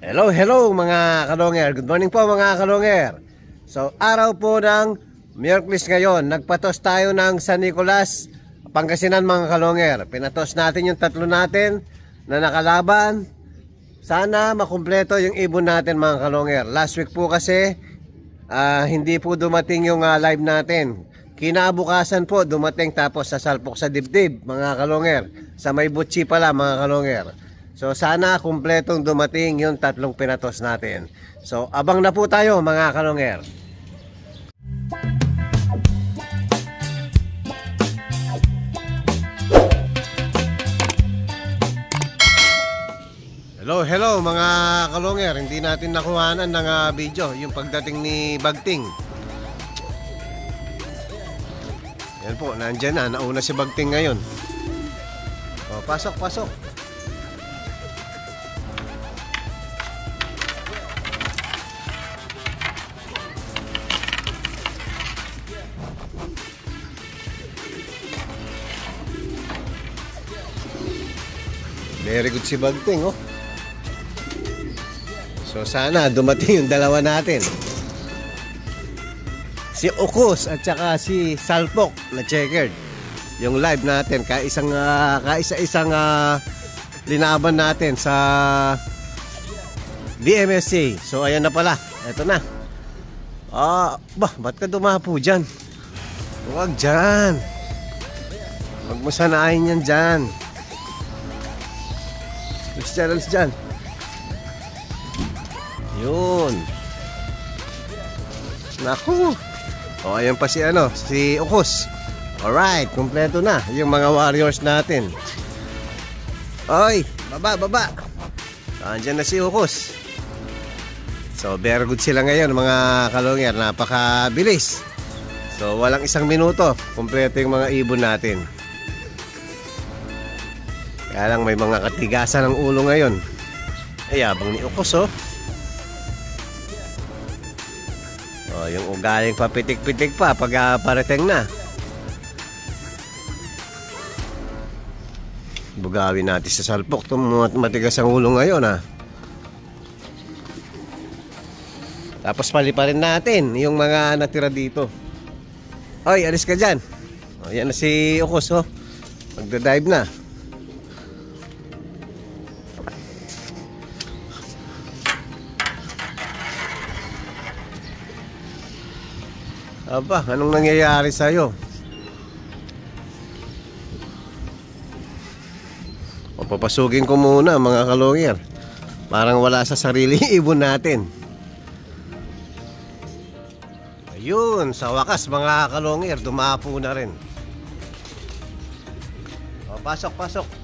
Hello, hello mga kalonger. Good morning po mga kalonger. So, araw po ng Miyerkules ngayon. Nagpatos tayo ng San Nicolas, Pangasinan mga kalonger. Pinatos natin yung tatlo natin na nakalaban. Sana makumpleto yung ibon natin mga kalonger. Last week po kasi hindi po dumating yung live natin. Kinabukasan po dumating tapos sasalpok sa dibdib mga kalonger. Sa may butchi pala mga kalonger. So sana kumpletong dumating yung tatlong pinatos natin. So abang na po tayo mga kalonger. Hello, hello mga kalonger. Hindi natin nakuhanan ng video yung pagdating ni Bagting. Yan po, nandyan na. Nauna si Bagting ngayon. O, pasok, pasok. Very good si Bagting, oh. So sana dumating yung dalawa natin. Si Ukos at saka si Salpok na checkered. Yung live natin kaisa-isang linaban natin sa DMSA. So ayan na pala. Ito na. Ba't ka dumapo dyan? Huwag dyan. Huwag mo sanayin yan dyan. Alis dyan. Yun. Naku. O ayan pa si Ukos. Alright, kompleto na yung mga warriors natin. Oy, baba. Andyan na si Ukos. So very good sila ngayon mga kalonger. Napakabilis. So walang isang minuto kompleto yung mga ibon natin. Kaya lang may mga katigasan ng ulo ngayon. Ayabang ni Ukos, oh. Yung ugaling papitik-pitik pa pag parating na. Bugawin natin sa Salpok. Matigas ang ulo ngayon, ha. Tapos paliparin natin yung mga natira dito. Oy, alis ka dyan. Yan na si Ukos, oh. Magdadive na. Aba, anong nangyayari sa'yo? O, papasugin ko muna mga kalonger. Parang wala sa sarili ibon natin. Ayun, sa wakas mga kalonger, dumapo na rin. O, pasok.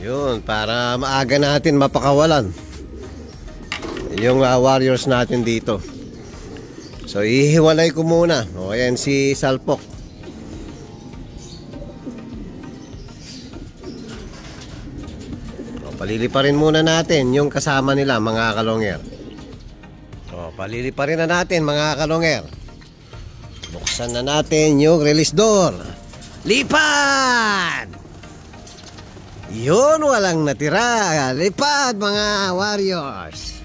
Yun, para maaga natin mapakawalan yung warriors natin dito. So ihiwalay ko muna. O ayan si Salpok. O, paliliparin muna natin yung kasama nila mga kalonger. O, paliliparin na natin mga kalonger. Buksan na natin yung release door. Lipad! Yun, walang natira. Lipad mga warriors.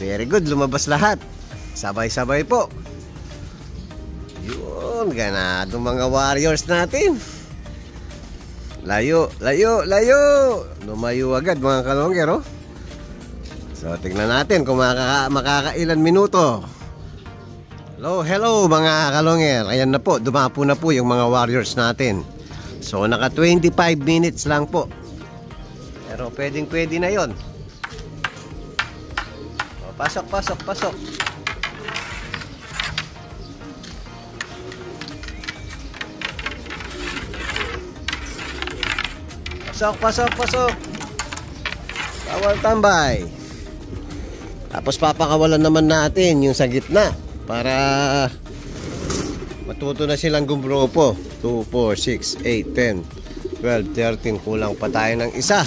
Very good, lumabas lahat. Sabay-sabay po. Yun, ganado mga warriors natin. Layo. Lumayo agad mga kalonger, oh. So tingnan natin kung makakailan minuto. Hello mga kalonger. Ayan na po, dumapo na po yung mga warriors natin. So naka 25 minutes lang po. Pero pwede na yon. O, pasok. Pasok. Bawal tambay. Tapos papakawalan naman natin yung sa gitna para matuto na silang gumgrupo. 2, 4, 6, 8, 10, 12, 13. Kulang pa tayo ng isa.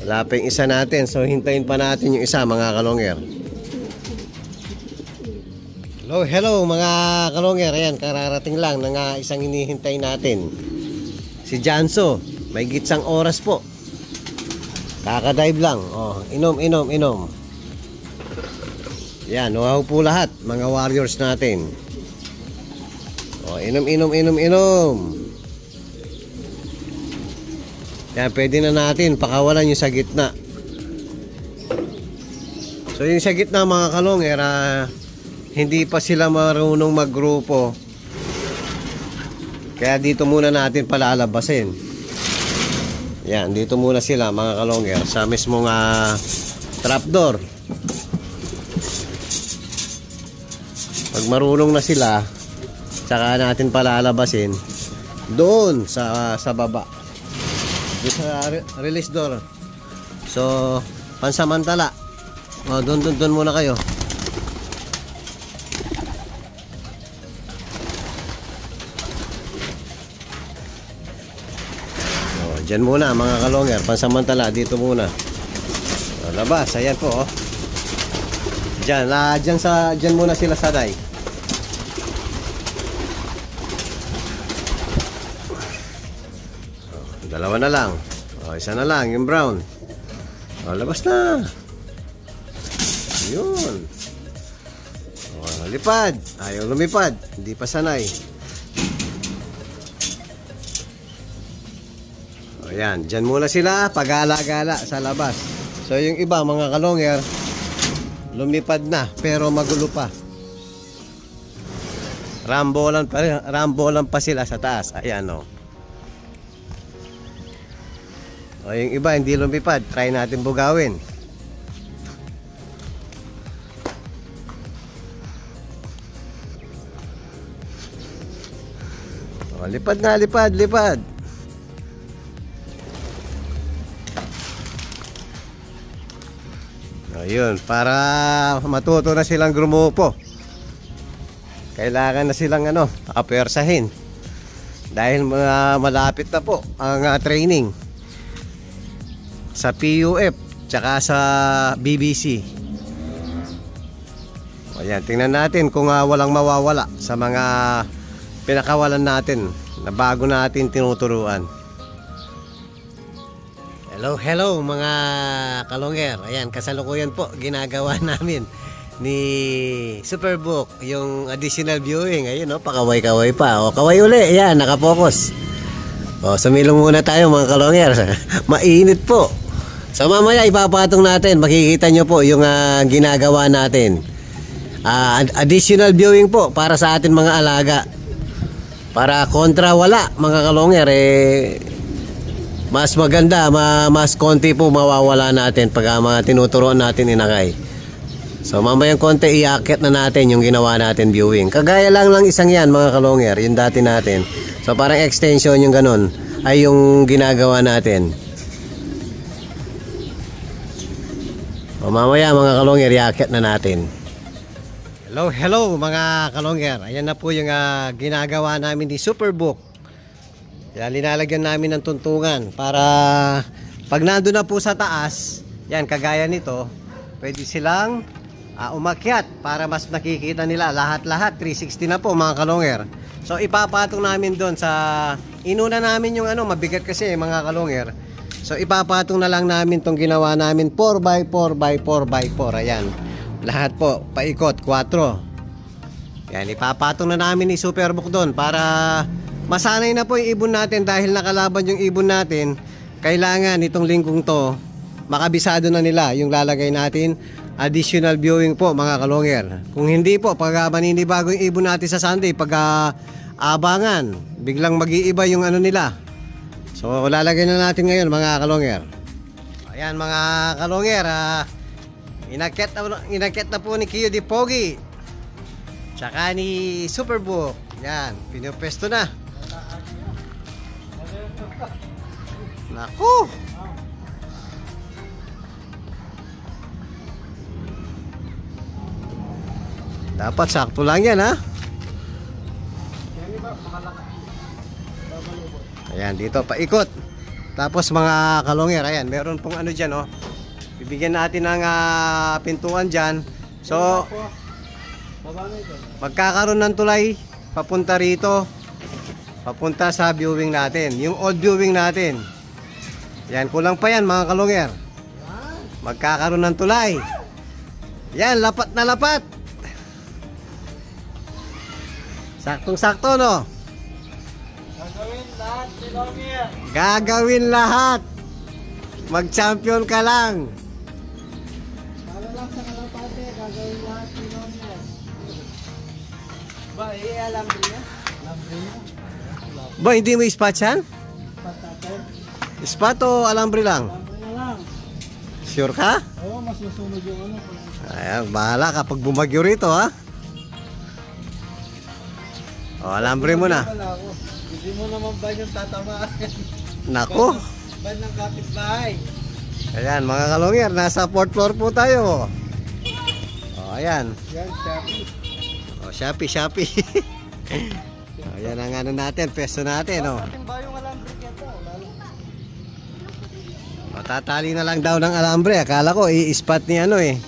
Wala pa yung isa natin. So hintayin pa natin yung isa mga kalongger. Hello, hello mga kalonger. Ayan, kararating lang ng isang hinihintay natin. Si Janso, may gitsang oras po. Kakadive lang. Oh, inom. Yan, wow po lahat, mga warriors natin. Oh, inom. Yan, pwede na natin pakawalan yung sa gitna. So yung sa gitna mga kalonger, hindi pa sila marunong maggrupo. Kaya dito muna natin palalabasin. Yan, dito muna sila mga kalonger sa mismong trapdoor. Pag marunong na sila, saka natin palalabasin doon sa baba. Dito sa release door. So, pansamantala. Doon muna kayo. Diyan muna mga kalonger, pansamantala dito muna. Labas, ayan po oh. Diyan muna sila sanay. Dalawa na lang. Isa na lang, yung brown. Labas na. Yun. Lipad. Ayaw lumipad. Hindi pa sanay. Ayan, dyan muna sila pag-ala-gala sa labas. So yung iba mga kalonger, lumipad na pero magulo pa. Rambolan pa sila sa taas. Ayan o. O yung iba hindi lumipad, try natin bugawin. O, lipad. Ayun, para matuto na silang gumupo. Kailangan na silang apersahin. Dahil malapit na po ang training sa PUF tsaka sa BBC. Ayan, tingnan natin kung walang mawawala sa mga pinakawalan natin na bago natin tinuturuan. Hello mga kalonger. Ayan, kasalukuyan po ginagawa namin ni Superbook yung additional viewing. Ayun pakaway-kaway pa. Kaway uli. Ayan, nakapokus. Sumilong muna tayo mga kalonger. Mainit po. So mamaya ipapatong natin. Makikita nyo po yung ginagawa natin. Additional viewing po para sa atin mga alaga. Para kontra wala mga kalonger mas maganda, mas konti po mawawala natin pag mga tinuturuan natin inakay. So mamayang konti iakit na natin yung ginawa natin viewing. Kagaya lang isang yan mga kalonger, yung dati natin. So parang extension yung ganun ay yung ginagawa natin. O mamaya mga kalonger, iakit na natin. Hello mga kalonger. Ayan na po yung ginagawa namin ni Superbook. Yan, linalagyan namin ng tuntungan para pag nandun na po sa taas, yan, kagaya nito, pwede silang umakyat para mas nakikita nila lahat-lahat. 360 na po mga kalonger. So ipapatong namin doon sa inuna namin yung mabigat kasi mga kalonger. So ipapatong na lang namin tong ginawa namin 4x4x4x4. Ayan, lahat po paikot 4. Yan, ipapatong na namin ni Superbook doon para masanay na po yung ibon natin. Dahil nakalaban yung ibon natin, kailangan itong linggong to makabisado na nila yung lalagay natin additional viewing po mga kalonger. Kung hindi po, pag maninibago yung ibon natin sa Sunday, pag abangan, biglang mag-iiba yung nila. So lalagay na natin ngayon mga kalonger. Ayan mga kalonger, inakyat na po ni Kiyo Di Pogi tsaka ni Superbook. Yan, pinupesto na. Naku! Dapat sakto lang yan Ayan, dito paikot. Tapos mga kalonger, ayan, meron pong dyan bibigyan natin ng pintuan dyan. So magkakaroon ng tulay papunta rito, papunta sa viewing natin, yung old viewing natin. Yan, kulang pa yan mga kalungер. Magkakaroon ng tulay. Yan, lapat na lapat. Saktong sakto, no? Gagawin lahat, Kalungir. Gagawin lahat. Mag-champion ka lang. Para lang sa kalapate, gagawin lahat, Kalungir. Ba, alam niya? Alam niya? Ba, hindi mo ispat yan? Patate. Ispat o alambre lang? Alambre na lang. Sure ka? Oo, mas masunog yung ano. Ayan, bahala kapag bumagyo rito, ha? O, alambre mo na. Hindi mo naman ba yung tatamaan? Nako. Ban ng kapitbahay. Ayan, mga kalungir, nasa 4th floor po tayo. O, ayan. Yan, Shopee. O, Shopee. O, yan ang ano natin, peso natin, o. Ating ba yung alambre nito? Matatali na lang daw ng alambre. Akala ko, i-spot ni ano, eh.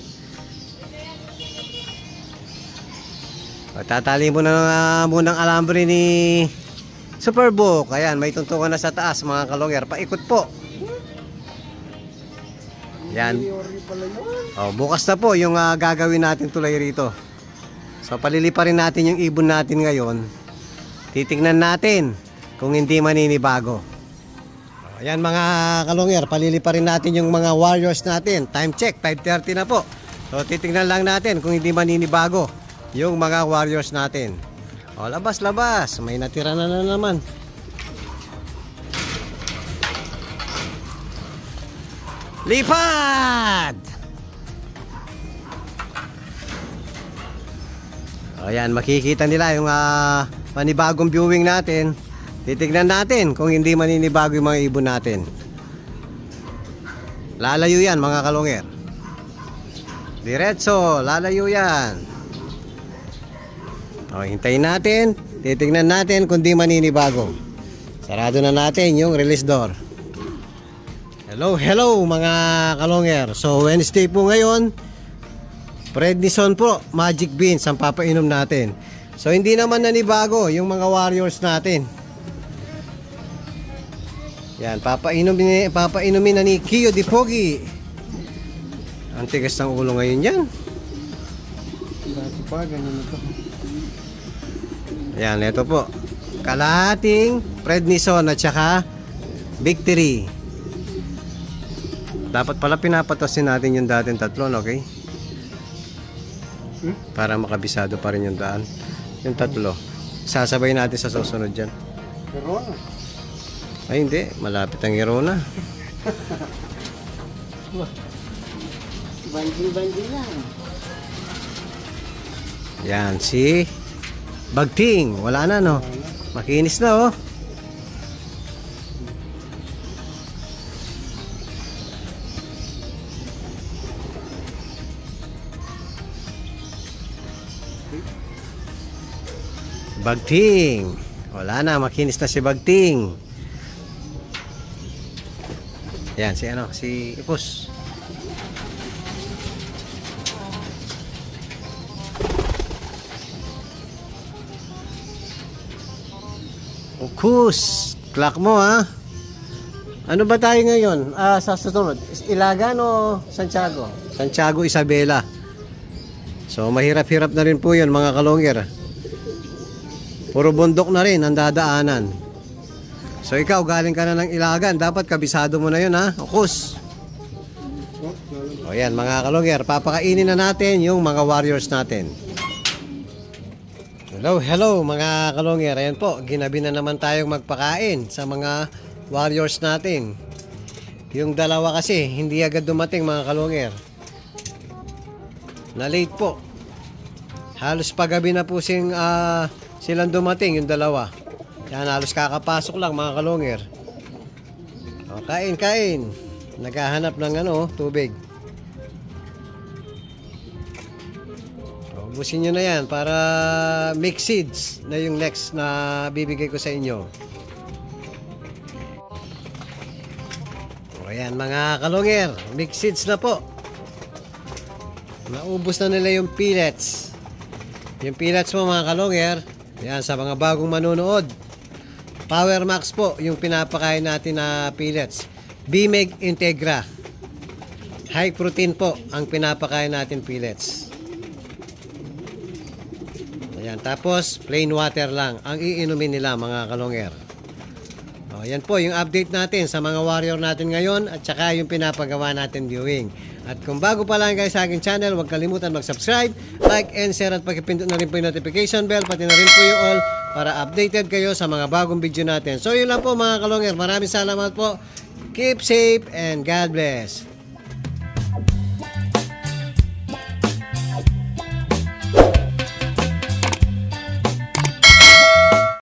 Matatali mo na munang alambre ni Superbook. Ayan, may tuntungan na sa taas, mga kalungir. Paikot po. Yan. Oh, bukas na po yung gagawin natin tulay rito. So palilipa rin natin yung ibon natin ngayon. Titingnan natin kung hindi maninibago. Oh, ayan mga kalungir, palilipa rin natin yung mga warriors natin. Time check, 5:30 na po. So titingnan lang natin kung hindi maninibago yung mga warriors natin. O, labas. May natira na naman. Lipad! O, yan. Makikita nila yung panibagong viewing natin. Titignan natin kung hindi maninibago yung mga ibon natin. Lalayo yan mga kalungir. Diretso, lalayo yan. O, hintayin natin. Titignan natin kung di maninibago. Sarado na natin yung release door. Hello mga kalungir. So Wednesday po ngayon. Prednison po, Magic Beans ang papainom natin. So hindi naman nanibago yung mga warriors natin. Yan, papainumin na ni Kiyo Di Pogi. Ang tigas ng ulo ngayon yan. Dati pa, ganyan ito. Yan, ito po. Kalahating prednison at saka victory. Dapat pala pinapatosin natin yung dating tatlo, okay? Para makabisado pa rin yung daan. Yung tatlo. Sasabay natin sa susunod dyan. Pero Ay hindi, malapit ang Hirona. Banding lang. Yan, si Bagting. Wala na, no? Makinis na, oh. Bagting. Wala na, makinis na si Bagting. Yan, si Ipus. Kus, clock mo ha. Ano ba tayo ngayon? Sa susunod, Ilagan o Santiago? Santiago Isabela. So mahirap-hirap na rin po yun mga kalungir. Puro bundok na rin ang dadaanan. So ikaw galing ka na ng Ilagan, dapat kabisado mo na yun ha. Kus. O yan mga kalungir, papakainin na natin yung mga warriors natin. Hello mga kalungir. Ayan po, ginabi na naman tayong magpakain sa mga warriors natin. Yung dalawa kasi hindi agad dumating mga kalungir. Na late po. Halos paggabi na po silang dumating yung dalawa. Yan, halos kakapasok lang mga kalungir. O, kain. Naghahanap ng tubig. Ubusin nyo na yan para mix seeds na yung next na bibigay ko sa inyo. O ayan mga kalungir, mix seeds na po. Naubos na nila yung pellets. Yung pellets mo mga kalonger, yan sa mga bagong manonood. Power Max po yung pinapakain natin na pellets. Bimeg Integra. High protein po ang pinapakain natin pellets. Ayan, tapos plain water lang ang iinumin nila mga kalonger. O, yan po yung update natin sa mga warrior natin ngayon at saka yung pinapagawa natin viewing. At kung bago pa lang guys sa aking channel, huwag kalimutan mag-subscribe, like and share at pakipindot na rin po yung notification bell, pati na rin po yung all para updated kayo sa mga bagong video natin. So yun lang po mga kalonger, maraming salamat po. Keep safe and God bless.